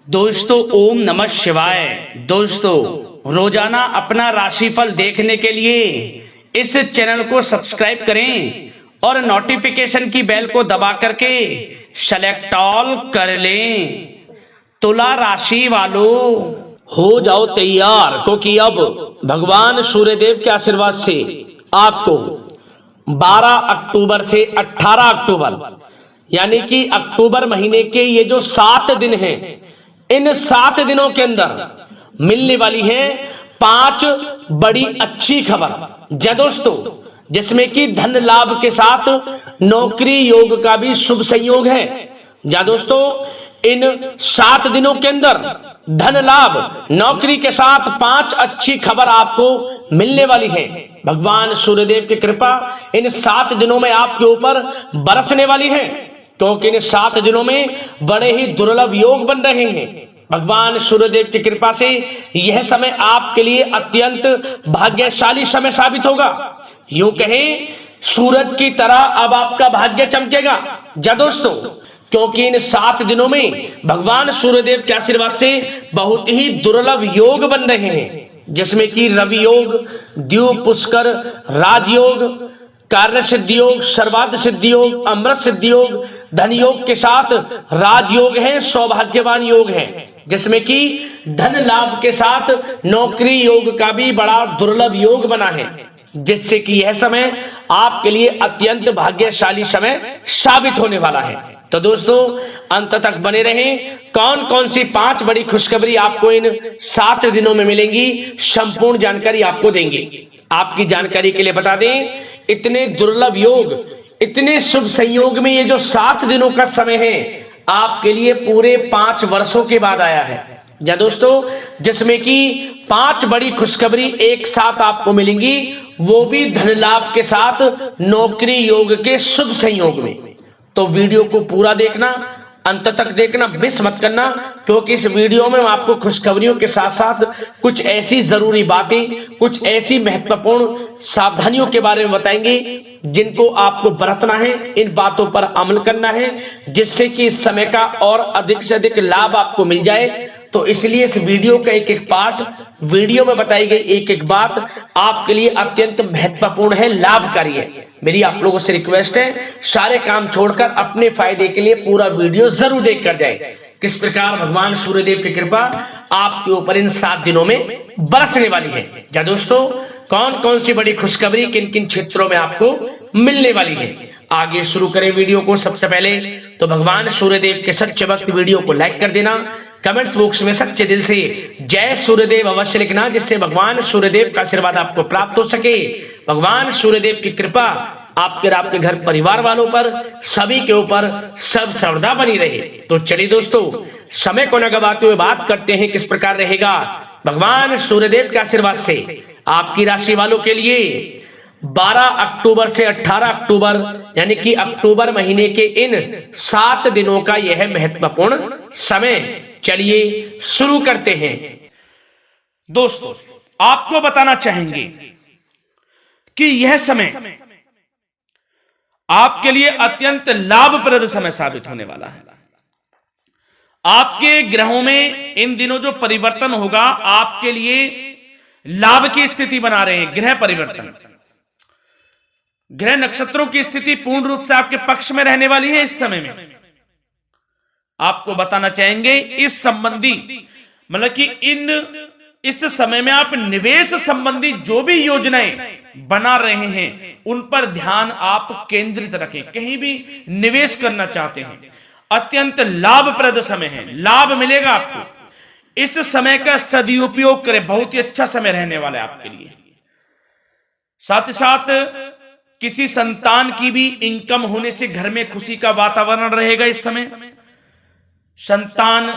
दोस्तों ओम नमः शिवाय। दोस्तों रोजाना अपना राशिफल देखने के लिए इस चैनल को सब्सक्राइब करें और नोटिफिकेशन की बेल को दबा करके सेलेक्ट ऑल कर लें। तुला राशि वालों हो जाओ तैयार, क्योंकि अब भगवान सूर्यदेव के आशीर्वाद से आपको 12 अक्टूबर से 18 अक्टूबर यानी कि अक्टूबर महीने के ये जो 7 दिन हैं, इन 7 दिनों के अंदर मिलने वाली है 5 बड़ी अच्छी खबर। जय दोस्तों, जिसमें कि धन लाभ के साथ नौकरी योग का भी शुभ संयोग है। या दोस्तों, इन 7 दिनों के अंदर धन लाभ नौकरी के साथ 5 अच्छी खबर आपको मिलने वाली है। भगवान सूर्यदेव की कृपा इन 7 दिनों में आपके ऊपर बरसने वाली है, क्योंकि इन 7 दिनों में बड़े ही दुर्लभ योग बन रहे हैं। भगवान सूर्यदेव की कृपा से यह समय आपके लिए अत्यंत भाग्यशाली समय साबित होगा। यूं कहें, सूरज की तरह अब आपका भाग्य चमकेगा। जा दोस्तों, क्योंकि इन 7 दिनों में भगवान सूर्यदेव के आशीर्वाद से बहुत ही दुर्लभ योग बन रहे हैं, जिसमें कि रवि योग, द्यूप पुष्कर राजयोग, कार्य सिद्धि योग, सर्वार्थ सिद्धि योग, अमृत सिद्धि योग, धन योग के साथ राजयोग है, सौभाग्यवान योग है, जिसमें कि धन लाभ के साथ नौकरी योग का भी बड़ा दुर्लभ योग बना है, जिससे कि यह समय आपके लिए अत्यंत भाग्यशाली समय साबित होने वाला है। तो दोस्तों, अंत तक बने रहें। कौन कौन सी 5 बड़ी खुशखबरी आपको इन 7 दिनों में मिलेंगी, संपूर्ण जानकारी आपको देंगे। आपकी जानकारी के लिए बता दें, इतने दुर्लभ योग, इतने शुभ संयोग में ये जो 7 दिनों का समय है आपके लिए पूरे 5 वर्षों के बाद आया है। या दोस्तों, जिसमें कि 5 बड़ी खुशखबरी एक साथ आपको मिलेंगी, वो भी धन लाभ के साथ नौकरी योग के शुभ संयोग में। तो वीडियो को पूरा देखना, अंत तक देखना, मिस मत करना, क्योंकि इस वीडियो में हम आपको खुशखबरियों के साथ साथ कुछ ऐसी जरूरी बातें, कुछ ऐसी महत्वपूर्ण सावधानियों के बारे में बताएंगे जिनको आपको बरतना है, इन बातों पर अमल करना है, जिससे कि इस समय का और अधिक से अधिक लाभ आपको मिल जाए। तो इसलिए इस वीडियो का एक एक पार्ट, वीडियो में बताई गई एक एक बात आपके लिए अत्यंत महत्वपूर्ण है, लाभकारी है। मेरी आप लोगों से रिक्वेस्ट है, सारे काम छोड़कर अपने फायदे के लिए पूरा वीडियो जरूर देख कर जाए, किस प्रकार भगवान सूर्यदेव की कृपा आपके ऊपर इन 7 दिनों में बरसने वाली है। क्या दोस्तों, कौन कौन सी बड़ी खुशखबरी किन किन क्षेत्रों में आपको मिलने वाली है। आगे शुरू करें वीडियो को। सबसे पहले तो भगवान सूर्यदेव के सच्चे भक्त वीडियो को लाइक कर देना, कमेंट्स बॉक्स में सच्चे दिल से जय सूर्यदेव अवश्य लिखना, जिससे भगवान सूर्यदेव का आशीर्वाद आपको प्राप्त हो सके। भगवान सूर्यदेव की कृपा आपके घर परिवार वालों पर, सभी के ऊपर सब सर्वदा बनी रहे। तो चलिए दोस्तों, समय को न गवाते हुए बात करते हैं किस प्रकार रहेगा भगवान सूर्यदेव के आशीर्वाद से आपकी राशि वालों के लिए 12 अक्टूबर से 18 अक्टूबर यानी कि अक्टूबर महीने के इन 7 दिनों का यह महत्वपूर्ण समय। चलिए शुरू करते हैं। दोस्तों, आपको बताना चाहेंगे कि यह समय आपके लिए अत्यंत लाभप्रद समय साबित होने वाला है। आपके ग्रहों में इन दिनों जो परिवर्तन होगा आपके लिए लाभ की स्थिति बना रहे हैं। ग्रह परिवर्तन, ग्रह नक्षत्रों की स्थिति पूर्ण रूप से आपके पक्ष में रहने वाली है। इस समय में आपको बताना चाहेंगे इस संबंधी, मतलब कि इस समय में आप निवेश संबंधी जो भी योजनाएं बना रहे हैं उन पर ध्यान आप केंद्रित रखें। कहीं भी निवेश करना चाहते हैं, अत्यंत लाभप्रद समय है, लाभ मिलेगा आपको। इस समय का सदुपयोग करें, बहुत ही अच्छा समय रहने वाला है आपके लिए। साथ ही साथ किसी संतान की भी इनकम होने से घर में खुशी का वातावरण रहेगा। इस समय संतान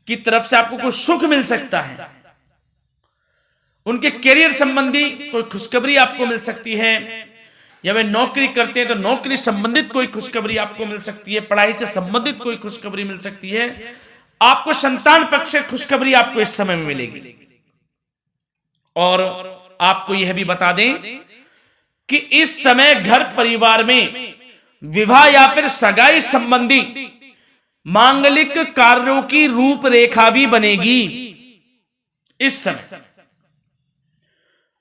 की तरफ से आपको कुछ सुख मिल सकता है। उनके करियर संबंधी कोई खुशखबरी आपको मिल सकती है, या वे नौकरी करते हैं तो नौकरी संबंधित कोई खुशखबरी आपको मिल सकती है, पढ़ाई से संबंधित कोई खुशखबरी मिल सकती है। आपको संतान पक्ष से खुशखबरी आपको इस समय में मिलेगी। और आपको यह भी बता दें कि इस समय घर परिवार में विवाह या फिर सगाई संबंधी मांगलिक कार्यों की रूपरेखा भी बनेगी इस समय।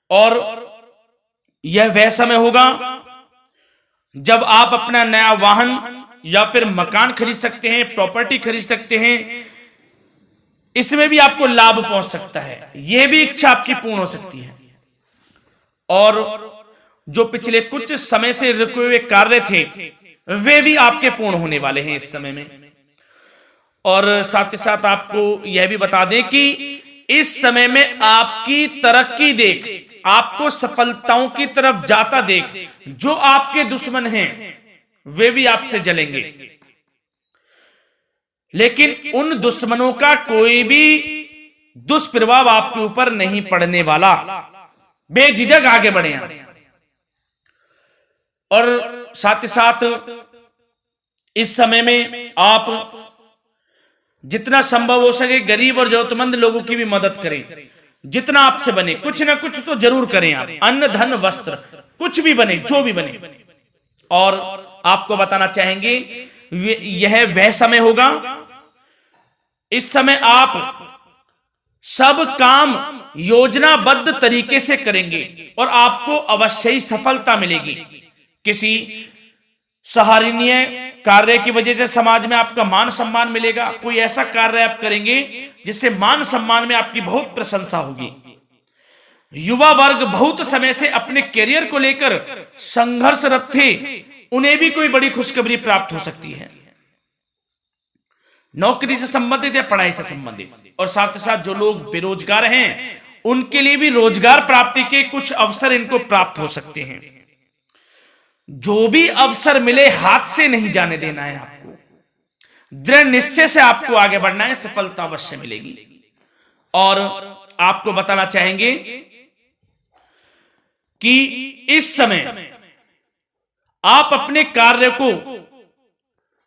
और यह वह समय होगा जब आप अपना नया वाहन या फिर मकान खरीद सकते हैं, प्रॉपर्टी खरीद सकते हैं। इसमें भी आपको लाभ पहुंच सकता है, यह भी इच्छा आपकी पूर्ण हो सकती है। और जो पिछले कुछ समय से रुके हुए कार्य थे वे भी आपके पूर्ण होने वाले हैं इस समय में। और साथ ही साथ आपको यह भी बता दें कि इस समय में आपकी तरक्की देख, आपको सफलताओं की तरफ जाता देख, जो आपके दुश्मन हैं वे भी आपसे जलेंगे, लेकिन उन दुश्मनों का कोई भी दुष्प्रभाव आपके ऊपर नहीं पड़ने वाला। बेझिझक आगे बढ़े आप। और साथ ही साथ इस समय में आप जितना संभव हो सके गरीब और जरूरतमंद लोगों की भी मदद करें। जितना आपसे बने कुछ ना कुछ तो जरूर करें आप, अन्न धन वस्त्र कुछ भी बने, जो भी बने। और आपको बताना चाहेंगे यह वह समय होगा, इस समय आप सब काम योजनाबद्ध तरीके से करेंगे और आपको अवश्य ही सफलता मिलेगी। किसी सराहनीय कार्य की वजह से समाज में आपका मान सम्मान मिलेगा। कोई ऐसा कार्य आप करेंगे जिससे मान सम्मान में आपकी बहुत प्रशंसा होगी। युवा वर्ग बहुत समय से अपने करियर को लेकर संघर्षरत थे, उन्हें भी कोई बड़ी खुशखबरी प्राप्त हो सकती है, नौकरी से संबंधित या पढ़ाई से संबंधित। और साथ ही साथ जो लोग बेरोजगार हैं उनके लिए भी रोजगार प्राप्ति के कुछ अवसर इनको प्राप्त हो सकते हैं। जो भी अवसर मिले हाथ से नहीं जाने देना है आपको, दृढ़ निश्चय से आपको आगे बढ़ना है, सफलता अवश्य मिलेगी। और आपको बताना चाहेंगे कि इस समय आप अपने कार्य को,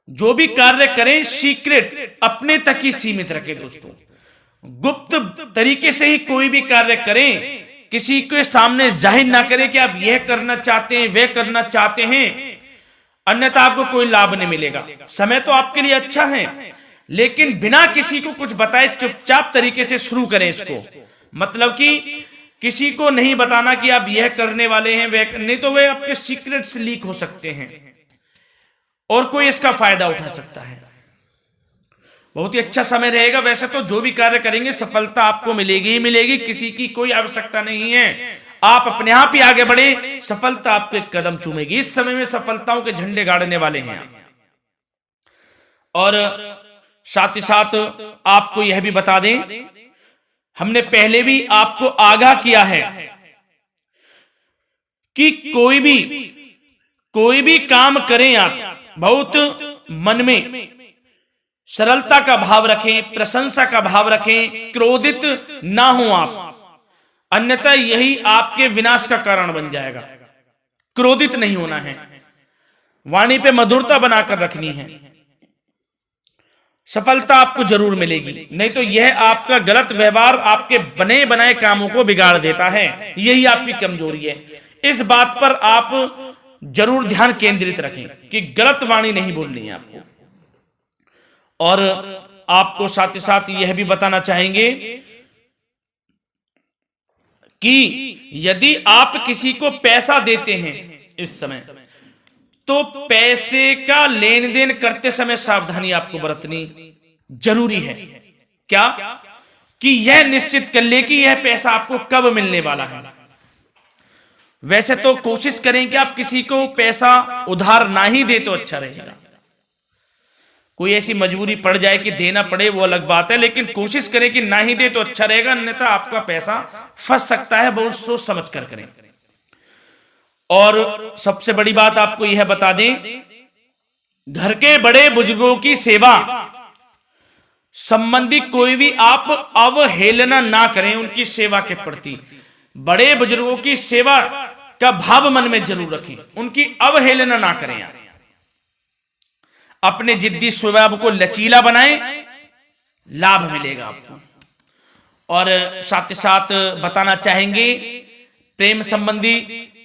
जो भी कार्य करें, सीक्रेट अपने तक ही सीमित रखें दोस्तों। गुप्त तरीके से ही कोई भी कार्य करें, किसी के सामने जाहिर ना करें कि आप यह करना चाहते हैं, वह करना चाहते हैं, अन्यथा आपको कोई लाभ नहीं मिलेगा। समय तो आपके लिए अच्छा है, लेकिन बिना किसी को कुछ बताए चुपचाप तरीके से शुरू करें इसको। मतलब कि किसी को नहीं बताना कि आप यह करने वाले हैं, वह नहीं, तो वे आपके सीक्रेट्स लीक हो सकते हैं और कोई इसका फायदा उठा सकता है। बहुत ही अच्छा समय रहेगा। वैसे तो जो भी कार्य करेंगे सफलता आपको मिलेगी ही मिलेगी, किसी की कोई आवश्यकता नहीं है। आप अपने आप ही आगे बढ़े, सफलता आपके कदम चूमेगी। इस समय में सफलताओं के झंडे गाड़ने वाले हैं। और साथ ही साथ आपको यह भी बता दें, हमने पहले भी आपको आगाह किया है कि कोई भी काम करें आप बहुत मन में सरलता का भाव रखें, प्रशंसा का भाव रखें, क्रोधित ना हो आप, अन्यथा यही आपके विनाश का कारण बन जाएगा। क्रोधित नहीं होना है, वाणी पे मधुरता बनाकर रखनी है, सफलता आपको जरूर मिलेगी। नहीं तो यह आपका गलत व्यवहार आपके बने बनाए कामों को बिगाड़ देता है, यही आपकी कमजोरी है। इस बात पर आप जरूर ध्यान केंद्रित रखें कि गलत वाणी नहीं बोलनी है आपको। और आपको साथ ही साथ यह भी बताना चाहेंगे कि यदि आप किसी को पैसा देते हैं इस समय, तो पैसे का लेन देन करते समय सावधानी आपको बरतनी जरूरी है। क्या कि यह निश्चित कर ले कि यह पैसा आपको कब मिलने वाला है। वैसे तो कोशिश करें कि आप किसी को पैसा उधार ना ही दे तो अच्छा रहेगा। कोई ऐसी मजबूरी पड़ जाए कि देना पड़े वो अलग बात है, लेकिन कोशिश करें कि ना ही दे तो अच्छा रहेगा, अन्यथा आपका पैसा फंस सकता है। बहुत सोच समझ कर करें। और सबसे बड़ी बात आपको यह बता दें, घर के बड़े बुजुर्गों की सेवा संबंधी कोई भी आप अवहेलना ना करें उनकी सेवा के प्रति। बड़े बुजुर्गों की सेवा का भाव मन में जरूर रखें, उनकी अवहेलना ना करें आप। अपने जिद्दी स्वभाव को लचीला बनाएं, लाभ मिलेगा आपको। और साथ ही साथ बताना चाहेंगे प्रेम संबंधी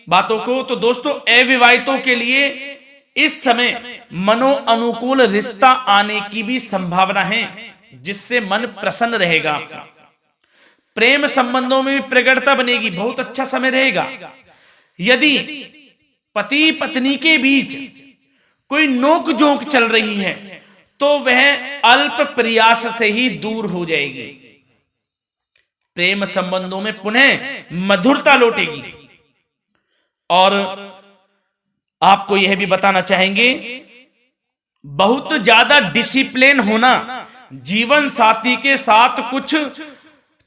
बातों को, तो दोस्तों अविवाहितों के लिए इस समय मनो अनुकूल रिश्ता आने की भी संभावना है, जिससे मन प्रसन्न रहेगा आपका। प्रेम संबंधों में भी प्रगाढ़ता बनेगी, बहुत अच्छा समय रहेगा। यदि पति पत्नी के बीच कोई नोक झोंक चल रही है तो वह अल्प प्रयास से ही दूर हो जाएगी। प्रेम संबंधों में पुनः मधुरता लौटेगी। और आपको यह भी बताना चाहेंगे, बहुत ज्यादा डिसिप्लिन होना जीवन साथी के साथ कुछ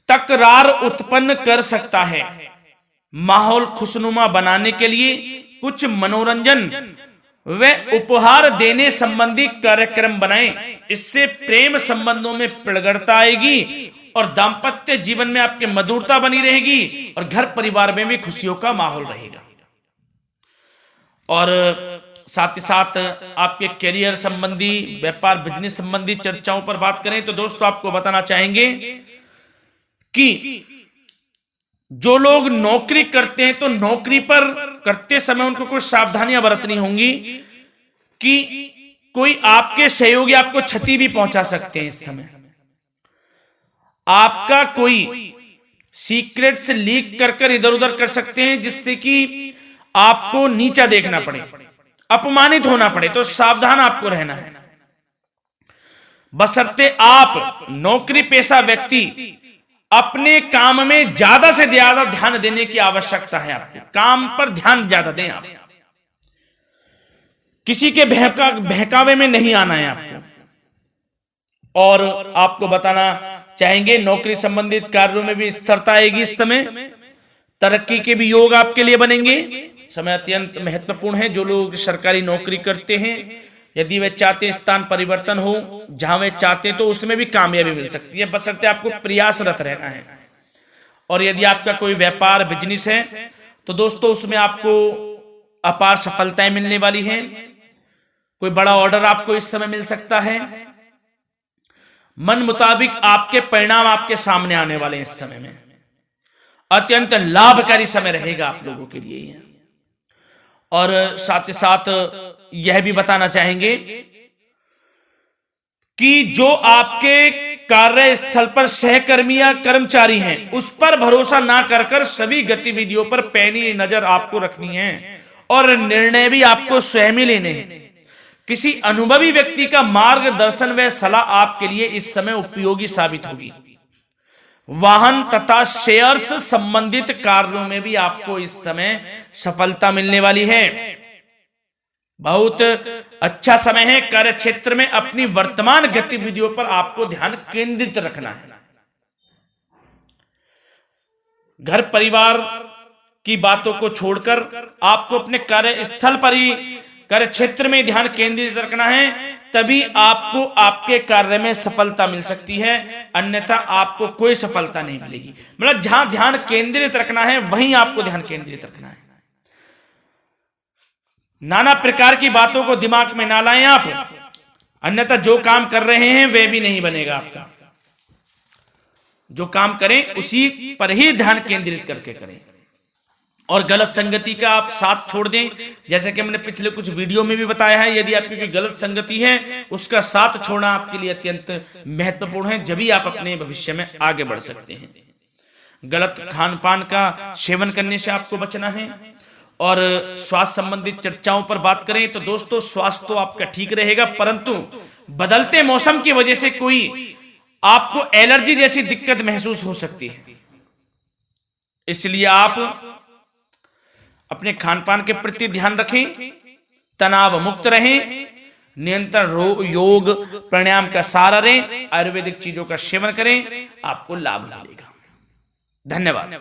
तकरार उत्पन्न कर सकता है। माहौल खुशनुमा बनाने के लिए कुछ मनोरंजन व उपहार देने संबंधी कार्यक्रम बनाएं। इससे प्रेम संबंधों में प्रगाढ़ता आएगी और दाम्पत्य जीवन में आपकी मधुरता बनी रहेगी और घर परिवार में भी खुशियों का माहौल रहेगा। और साथ ही साथ आपके करियर संबंधी, व्यापार बिजनेस संबंधी चर्चाओं पर बात करें तो दोस्तों आपको बताना चाहेंगे कि जो लोग नौकरी करते हैं तो नौकरी पर करते समय उनको कुछ सावधानियां बरतनी होंगी कि कोई आपके सहयोगी आपको क्षति भी पहुंचा सकते हैं। इस समय आपका कोई सीक्रेट्स लीक कर इधर उधर कर सकते हैं, जिससे कि आपको नीचा देखना पड़े, अपमानित होना पड़े। तो सावधान आपको रहना है। बशर्ते आप नौकरी पेशा व्यक्ति अपने काम में ज्यादा से ज्यादा ध्यान देने की आवश्यकता है। आपको काम पर ध्यान ज्यादा दें। आप किसी के बहकावे में नहीं आना है आपको। और आपको बताना चाहेंगे, नौकरी संबंधित कार्यों में भी स्थिरता आएगी। इस समय तरक्की के भी योग आपके लिए बनेंगे। समय अत्यंत महत्वपूर्ण है। जो लोग सरकारी नौकरी करते हैं, यदि वे चाहते हैं स्थान परिवर्तन हो, जहां वे चाहते हैं तो उसमें भी कामयाबी मिल सकती है, बशर्ते आपको प्रयासरत रहना है। और यदि आपका कोई व्यापार बिजनेस है तो दोस्तों उसमें आपको अपार सफलताएं मिलने वाली हैं। कोई बड़ा ऑर्डर आपको इस समय मिल सकता है। मन मुताबिक आपके परिणाम आपके सामने आने वाले हैं। इस समय में अत्यंत लाभकारी समय रहेगा आप लोगों के लिए। और साथ ही साथ यह भी बताना चाहेंगे कि जो आपके कार्यस्थल पर सहकर्मी या कर्मचारी हैं, उस पर भरोसा ना कर सभी गतिविधियों पर पैनी नजर आपको रखनी है और निर्णय भी आपको स्वयं ही लेने हैं। किसी अनुभवी व्यक्ति का मार्गदर्शन व सलाह आपके लिए इस समय उपयोगी साबित होगी। वाहन तथा शेयर्स संबंधित कार्यों में भी आपको इस समय सफलता मिलने वाली है। बहुत अच्छा समय है। कार्य क्षेत्र में अपनी वर्तमान गतिविधियों पर आपको ध्यान केंद्रित रखना है। घर परिवार की बातों को छोड़कर आपको अपने कार्यस्थल पर ही, कार्य क्षेत्र में ध्यान केंद्रित रखना है, तभी आपको आपके कार्य में सफलता मिल सकती है, अन्यथा आपको कोई सफलता नहीं मिलेगी। मतलब जहां ध्यान केंद्रित रखना है वहीं आपको ध्यान केंद्रित रखना है। नाना प्रकार की बातों को दिमाग में ना लाएं आप, अन्यथा जो काम कर रहे हैं वह भी नहीं बनेगा आपका। जो काम करें उसी पर ही ध्यान केंद्रित करके करें और गलत संगति का आप साथ छोड़ दें। जैसे कि हमने पिछले कुछ वीडियो में भी बताया है, यदि आपकी कोई गलत संगति है उसका साथ छोड़ना आपके लिए अत्यंत महत्वपूर्ण है, जब ही आप अपने भविष्य में आगे बढ़ सकते हैं। गलत खान पान का सेवन करने से आपको बचना है। और स्वास्थ्य संबंधित चर्चाओं पर बात करें तो दोस्तों स्वास्थ्य तो आपका ठीक रहेगा, परंतु बदलते मौसम की वजह से कोई आपको एलर्जी जैसी दिक्कत महसूस हो सकती है। इसलिए आप अपने खान पान के प्रति ध्यान रखें, तनाव मुक्त रहें, नियंत्रण योग प्राणायाम का सहारा लें, आयुर्वेदिक चीजों का सेवन करें, आपको लाभ मिलेगा। धन्यवाद।